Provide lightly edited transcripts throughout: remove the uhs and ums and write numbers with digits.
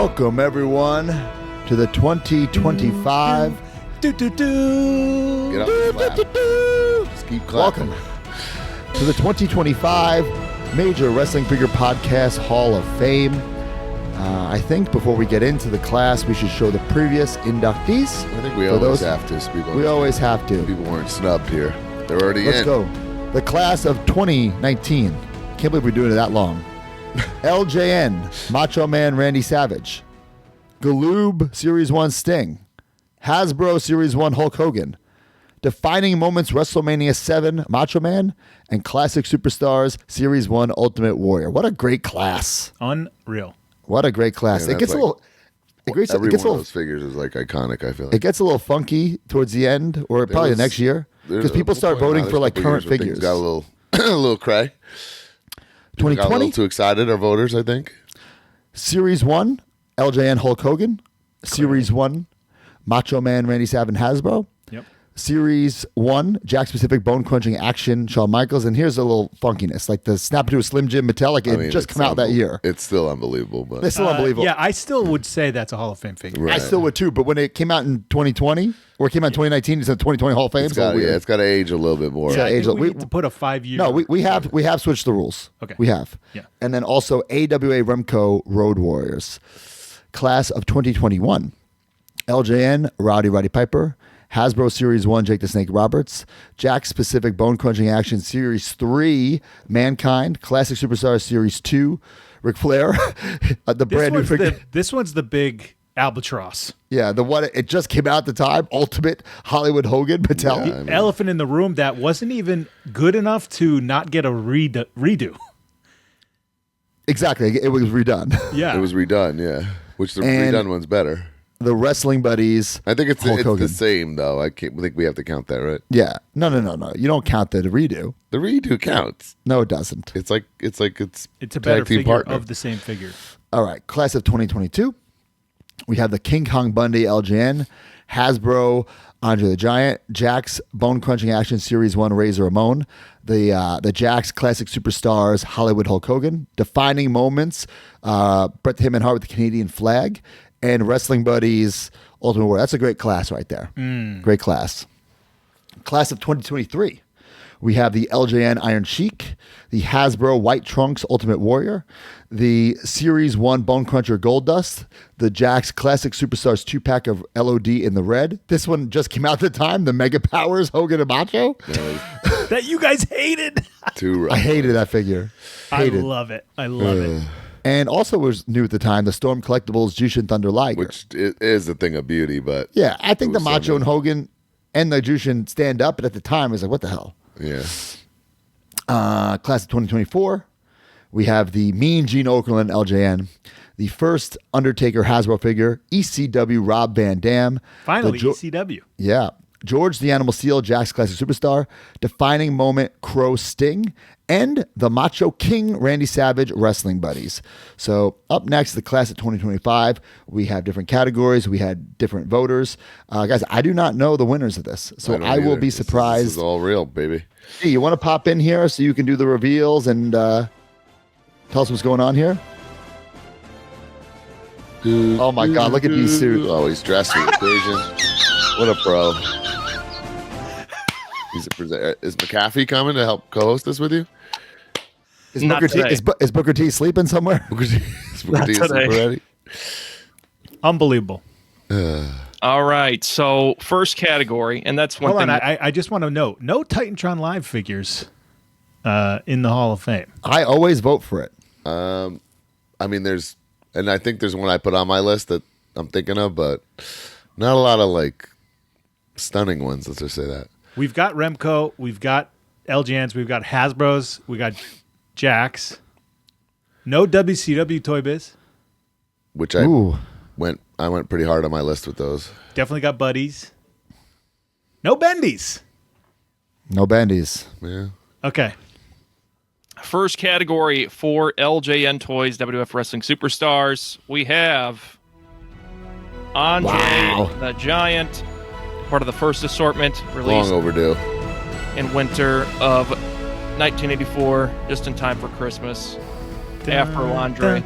Welcome, everyone, to the 2025. Get up and clap. Just keep clapping. Welcome to the 2025 Major Wrestling Figure Podcast Hall of Fame. I think before we get into the class, we should show the previous inductees. I think we always have to. So we always have to. People weren't snubbed here. They're already Let's in. go. The class of 2019. Can't believe we're doing it that long. LJN, Macho Man Randy Savage. Galoob, Series 1 Sting. Hasbro, Series 1 Hulk Hogan. Defining Moments, WrestleMania 7 Macho Man. And Classic Superstars, Series 1 Ultimate Warrior. What a great class. Unreal. What a great class. Yeah, it gets like, a little... Every one of those figures is like iconic, I feel like. It gets a little funky towards the end, or probably the next year, because people start voting for like current figures. Got a little, a little cray. 2020, got a little too excited. Our voters, I think. Series 1, LJN Hulk Hogan. Series 1, Macho Man Randy Savage Hasbro. Yep. Series 1, Jakks Pacific Bone Crunching Action Shawn Michaels. And here's a little funkiness, like the Snap into a Slim Jim Mattel. Like it just come out that year. It's still unbelievable, but It's still unbelievable. Yeah, I still would say that's a Hall of Fame figure. Right. I still would too, but when it came out in 2020, or it came out in 2019, it's a 2020 Hall of Fame. it's got to age a little bit more. Yeah, I age think up. we need to put a 5-year. No, we have switched the rules. Okay. We have. Yeah. And then also AWA Remco Road Warriors. Class of 2021. LJN, Roddy Piper. Hasbro Series 1, Jake the Snake Roberts. Jakks Pacific Bone Crunching Action Series 3, Mankind. Classic Superstar Series 2, Ric Flair. The brand new figure. This one's the big albatross. Yeah, the one, it just came out at the time. Ultimate Hollywood Hogan, Mattel. Yeah. I mean- Elephant in the room that wasn't even good enough to not get a redo. Exactly. It was redone. Yeah. It was redone, yeah. Which the And- redone one's better. The Wrestling Buddies. I think it's Hulk the Hogan. same though. I think we have to count that, right? Yeah. No. You don't count the redo. The redo counts. No, it doesn't. It's It's a tag better team figure partner. of the same figure. All right, class of 2022. We have the King Kong Bundy LJN, Hasbro Andre the Giant, Jakks Bone Crunching Action Series 1 Razor Ramon, the Jakks Classic Superstars Hollywood Hulk Hogan, Defining Moments Bret the Hitman Hart with the Canadian flag, and Wrestling Buddies Ultimate Warrior. That's a great class right there. Great class. Class of 2023. We have the LJN Iron Sheik, the Hasbro White Trunks Ultimate Warrior, the Series 1 Bone Cruncher Gold Dust, the Jakks Classic Superstars 2-pack of LOD in the red. This one just came out at the time, the Mega Powers Hogan and Macho. That you guys hated. Too rough. I hated that figure. Hated. I love it. I love it. And also was new at the time, the Storm Collectibles Jushin Thunder Liger. Which is a thing of beauty, but Yeah, I think it the was Macho and something. Hogan and the Jushin stand up, but at the time it was like, what the hell? Yeah. Class of 2024, we have the Mean Gene Okerlund LJN, the first Undertaker Hasbro figure, ECW Rob Van Dam. Finally, the ECW. Yeah. George the Animal Steel, Jakks Classic Superstar, Defining Moment Crow Sting, and the Macho King Randy Savage Wrestling Buddies. So up next, the class of 2025, we have different categories. We had different voters. Guys, I do not know the winners of this, so don't I will either. be This surprised. is all real, baby. Hey, you want to pop in here so you can do the reveals and tell us what's going on here? Oh my God, look at these suits. Oh, he's dressed for the occasion. What a pro. Is McAfee coming to help co-host this with you? Is Not Booker, T, today. is Booker T sleeping somewhere? Is Booker T today. asleep already? Unbelievable. All right. So first category, and that's one Hold thing. on. I just want to note, no Titantron Live figures in the Hall of Fame. I always vote for it. I mean, and I think there's one I put on my list that I'm thinking of, but not a lot of like stunning ones. Let's just say that. We've got Remco, we've got LJNs, we've got Hasbro's, we got Jakks. No WCW Toy Biz. Which I Ooh. went pretty hard on my list with those. Definitely got Buddies. No Bendies. No bandies. Yeah. Okay. First category for LJN Toys WF Wrestling Superstars. We have Andre Wow. the Giant, part of the first assortment Long released overdue. in winter of 1984, just in time for Christmas. Afro Andre.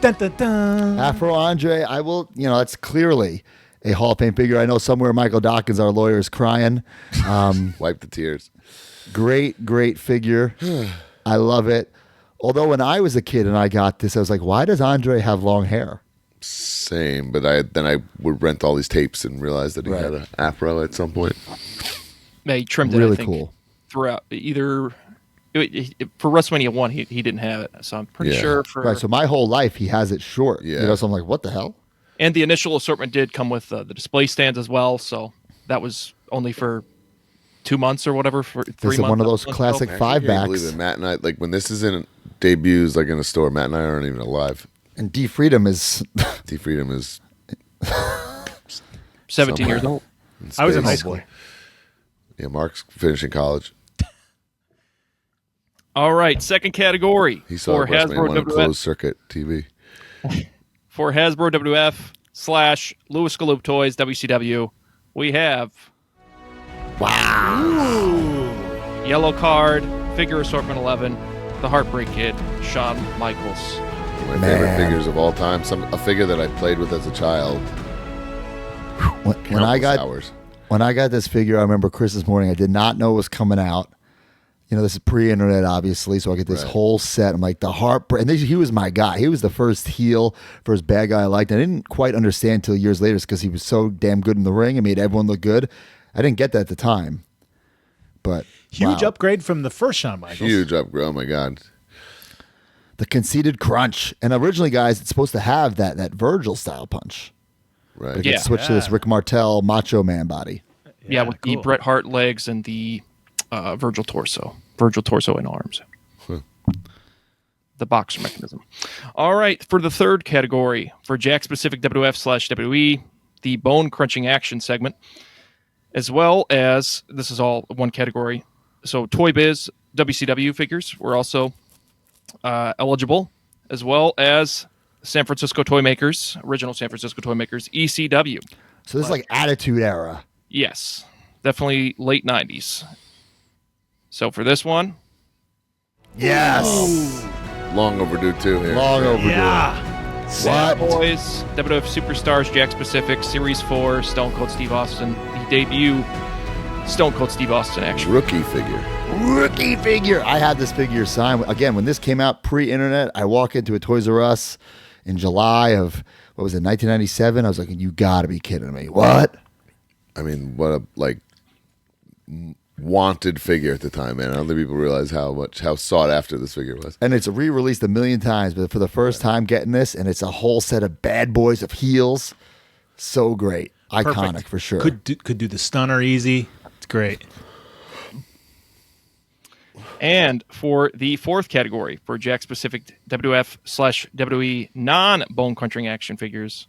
Dun, dun, dun. Afro Andre, I will, that's clearly a Hall of Fame figure. I know somewhere Michael Dawkins, our lawyer, is crying. Wipe the tears. Great figure. I love it. Although when I was a kid and I got this, I was like, why does Andre have long hair? Same, but I would rent all these tapes and realize that he had an afro at some point. Yeah, he trimmed it, Really I think, cool. throughout. Either for WrestleMania 1, he didn't have it. So I'm pretty sure for... Right, so my whole life he has it short. Yeah. So I'm like, what the hell? And the initial assortment did come with the display stands as well. So that was only for 2 months or whatever, for 3 This is months. one of those classic five I can't believe backs. it. Matt and I, like when this is in debuts, like in a store, Matt and I aren't even alive. And D Freedom is D Freedom is 17 years somewhere. old. I was in high space. school. Yeah, Mark's finishing college. All right, second category He saw for WrestleMania 1 on Hasbro closed circuit TV. for Hasbro WF / Lewis Galoob Toys WCW. We have Yellow Card, Figure Assortment 11, The Heartbreak Kid, Shawn Michaels. One of my favorite figures of all time. A figure that I played with as a child. when I Countless got hours. when I got this figure, I remember Christmas morning. I did not know it was coming out. This is pre-internet, obviously, so I get this whole set. I'm like, the heartbreak. And he was my guy. He was the first heel, first bad guy I liked. I didn't quite understand until years later because he was so damn good in the ring and made everyone look good. I didn't get that at the time. But Huge wow. upgrade from the first Shawn Michaels. Huge upgrade. Oh my God. The conceited crunch. And originally, guys, it's supposed to have that Virgil style punch. Right. But it Yeah. gets switched to this Rick Martel Macho Man body. Yeah, with the cool. Bret Hart legs and the Virgil torso and arms. The boxer mechanism. All right, for the third category, for Jakks Pacific WF / WWE, the bone crunching action segment, as well as, this is all one category, so Toy Biz WCW figures were also eligible, as well as San Francisco Toy Makers, original San Francisco Toy Makers, ECW. So this is like Attitude Era. Yes, definitely late 90s. So for this one, Yes. Long overdue too here. Long overdue. Yeah. What? Boys, WWF Superstars, Jakks Pacific, Series 4, Stone Cold Steve Austin, the debut Stone Cold Steve Austin action. Rookie figure. Rookie figure. I had this figure signed. Again, when this came out pre-internet, I walk into a Toys R Us in July of, 1997. I was like, you got to be kidding me. What? I mean, what a wanted figure at the time, man. I don't think people realize how sought after this figure was. And it's re-released a million times, but for the first time getting this, and it's a whole set of bad boys of heels. So great. Iconic Perfect. for sure. Could do the stunner easy. It's great. And for the fourth category, for Jakks Pacific WF / WWE non-bone crunching action figures,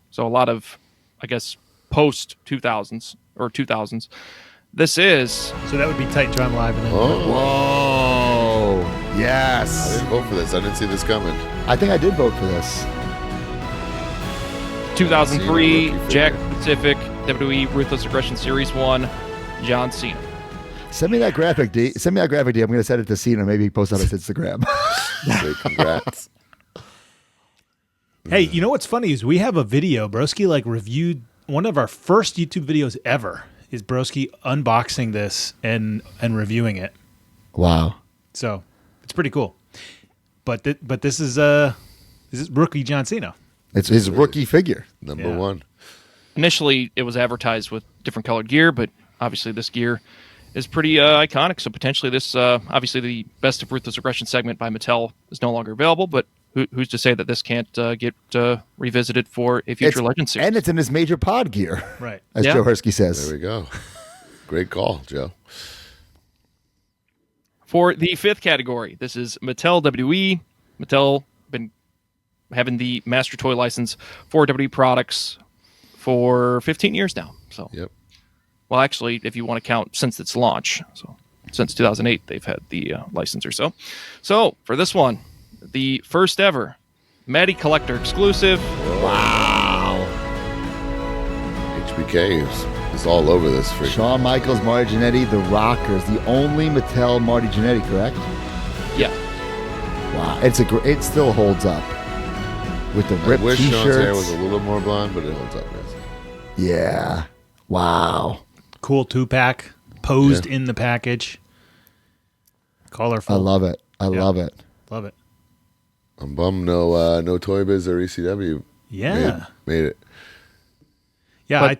so a lot of, I guess, post 2000s or 2000s, this is So that would be Tight Drum Live. And then Whoa. I Yes. didn't vote for this. I didn't see this coming. I think I did vote for this. 2003 Cena rookie Jakks figure. Pacific WWE Ruthless Aggression Series 1, John Cena. Send me that graphic, D. I'm going to send it to Cena. Maybe he posts on his Instagram. Say congrats. Hey, you know what's funny is we have a video. Broski reviewed one of our first YouTube videos ever. Is Broski unboxing this and reviewing it? Wow. So it's pretty cool. But this is rookie John Cena. It's his rookie figure. Number Yeah. one. Initially, it was advertised with different colored gear, but obviously this gear is pretty iconic. So potentially this, obviously the Best of Ruthless Aggression segment by Mattel is no longer available, but who's to say that this can't get revisited for a future Legend series? And it's in his major pod gear, Right. as Yeah. Joe Hersky says. There we go. Great call, Joe. For the fifth category, this is Mattel WWE. Mattel been having the master toy license for WWE products for 15 years now. So, Yep. well, actually, if you want to count since its launch, so since 2008, they've had the license or so. So for this one, the first ever Matty Collector exclusive. HBK is all over this freak. Shawn Michaels, Marty Jannetty, The Rockers, the only Mattel Marty Jannetty, correct? Yeah, Wow. It still holds up. with the I ripped wish Sean's hair was t-shirts. a little more blonde, but it holds up nice. Yeah. Wow. Cool 2-pack posed Yeah. in the package. Colorful. I love it. I Yeah. love it. Love it. I'm bummed no Toy Biz or ECW Yeah. made it. Yeah,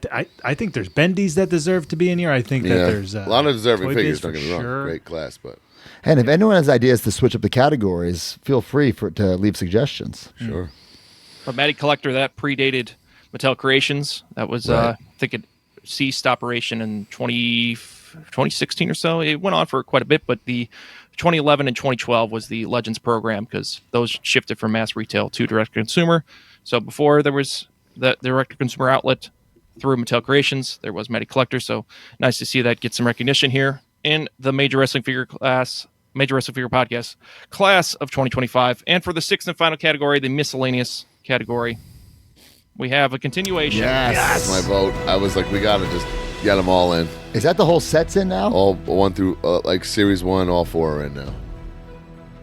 I think there's bendies that deserve to be in here. I think that there's a lot of deserving Toy figures. Biz Don't for get me wrong, sure. great class, but And if anyone has ideas to switch up the categories, feel free to leave suggestions. sure. But Matty Collector, that predated Mattel Creations. That was, Right. I think it ceased operation in 2016 or so. It went on for quite a bit, but the 2011 and 2012 was the Legends program because those shifted from mass retail to direct-to-consumer. So before there was the direct-to-consumer outlet through Mattel Creations, there was Matty Collector. So nice to see that get some recognition here in the Major Wrestling Figure Podcast class of 2025. And for the sixth and final category, the Miscellaneous category, we have a continuation. That's my vote. I was like, we gotta just get them all in. Is that the whole set's in now? All one through like series 1, all 4 are in now.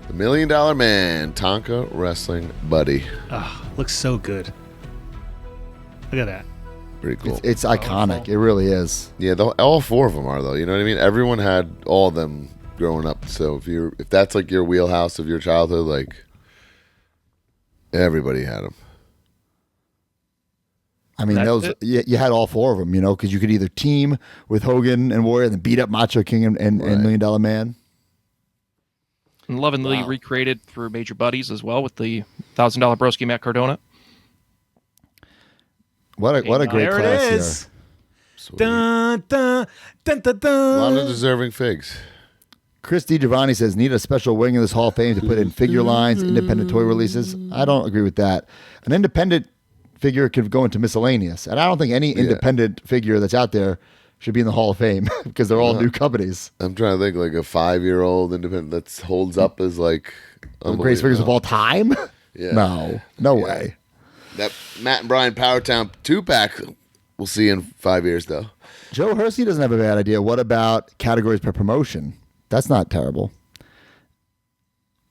The $1 Million Man, Tonka Wrestling Buddy. Looks so good. Look at that. Pretty cool. It's iconic. It really is. Yeah, all 4 of them are though. You know what I mean? Everyone had all of them growing up. So if that's like your wheelhouse of your childhood, like everybody had them. I mean, That's those it? you had all 4 of them, because you could either team with Hogan and Warrior and then beat up Macho King and Right. $1 Million Man. And lovingly recreated through Major Buddies as well with the $1,000 Broski Matt Cardona. What a great There class it is. Sweet. Dun, dun, dun, dun, A lot of dun. deserving figs. Chris DiGiovanni says, need a special wing in this Hall of Fame to put in figure lines, independent toy releases. I don't agree with that. An independent figure could go into Miscellaneous. And I don't think any independent figure that's out there should be in the Hall of Fame because they're all new companies. I'm trying to think like a 5-year-old independent that holds up as like The greatest figures of all time? Yeah. No way. That Matt and Brian Powertown 2-pack we'll see in 5 years though. Joe Hersey doesn't have a bad idea. What about categories per promotion? That's not terrible.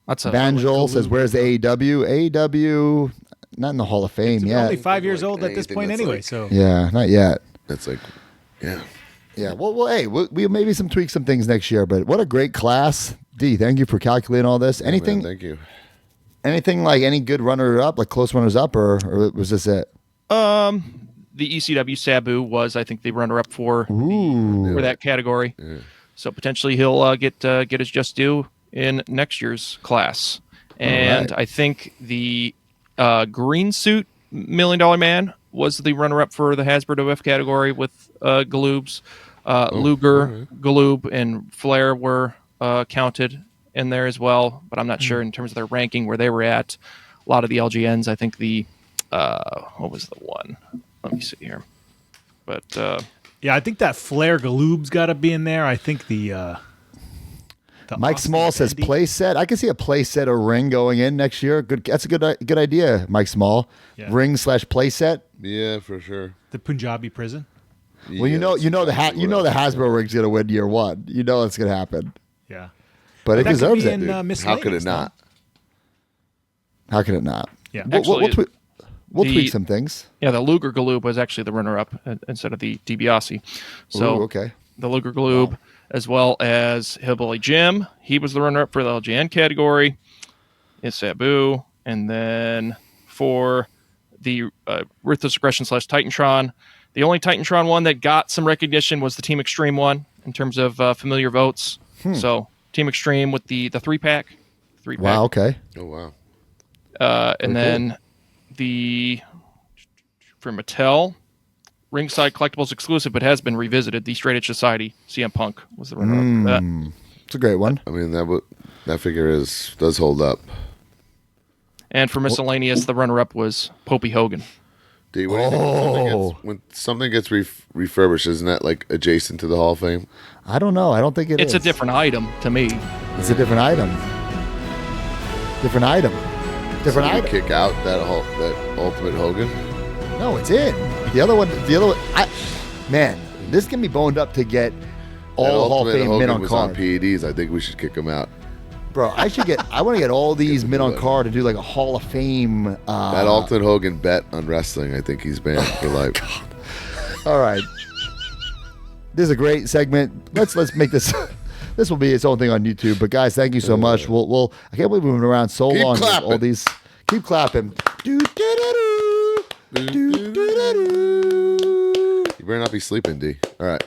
That's a Banjol says, where's the AEW? AEW, not in the Hall of Fame It's yet. only 5 years old at this Anything point that's anyway. like- So Yeah, not yet. That's like, yeah. Yeah, well, hey, we maybe tweak some things next year, but what a great class. D, thank you for calculating all this. Anything, Man, thank you. anything like any good runner-up, like close runners-up, or was this it? The ECW Sabu was, I think, the runner-up for that category. Yeah. So potentially he'll get his just due in next year's class. And right. I think the green suit $1 Million Man was the runner-up for the Hasbro OF category with Galoob's. Luger, Galoob, and Flair were counted in there as well, but I'm not sure in terms of their ranking where they were at. A lot of the LGNs, I think the what was the one? Let me see here. But yeah, I think that Flair Galoob's got to be in there. I think the Mike Austin Small says Bendy- play set. I can see a play set or ring going in next year. Good. That's a good idea, Mike Small. Yeah. Ring / play set. Yeah, for sure. the Punjabi prison. Well, you know the Hasbro ring's gonna win year 1. You know it's gonna happen, Yeah, but it that could deserves be it. in, dude. How could Miscellaneous, it not? How could it not? Yeah. We'll Actually, tweak the- some things. yeah, the Luger Galoob was actually the runner-up instead of the DiBiase. So Ooh, okay. the Luger Galoob, as well as Hillbilly Jim. He was the runner-up for the LGN category. Is Sabu, and then for the Ruthless Aggression / Titantron, the only Titantron one that got some recognition was the Team Extreme one in terms of familiar votes. So Team Extreme with the 3-pack. Wow. Okay. Oh wow. And then the for Mattel, Ringside Collectibles exclusive, but has been revisited. The Straight Edge Society, CM Punk was the runner-up for that. It's a great one. I mean that figure does hold up. And for Miscellaneous, the runner-up was Popey Hogan. D, what do you think when something gets refurbished? Isn't that like adjacent to the Hall of Fame? I don't know. I don't think It's a different item to me. It's a different item. Different item. Different So you item. kick out that Ultimate Hogan. No, it's in. The other one. Man, this can be boned up to get That all Hall of Ultimate Fame Hogan men on was card. on PEDs. I think we should kick him out. Bro, I want to get all these men on card and do like a Hall of Fame. That Alton Hogan bet on wrestling, I think he's banned for life. All right. This is a great segment. Let's make this. This will be its own thing on YouTube. But guys, thank you so much. We'll I can't believe we've been around so Keep long. clapping. All these. Keep clapping. You better not be sleeping, D. All right.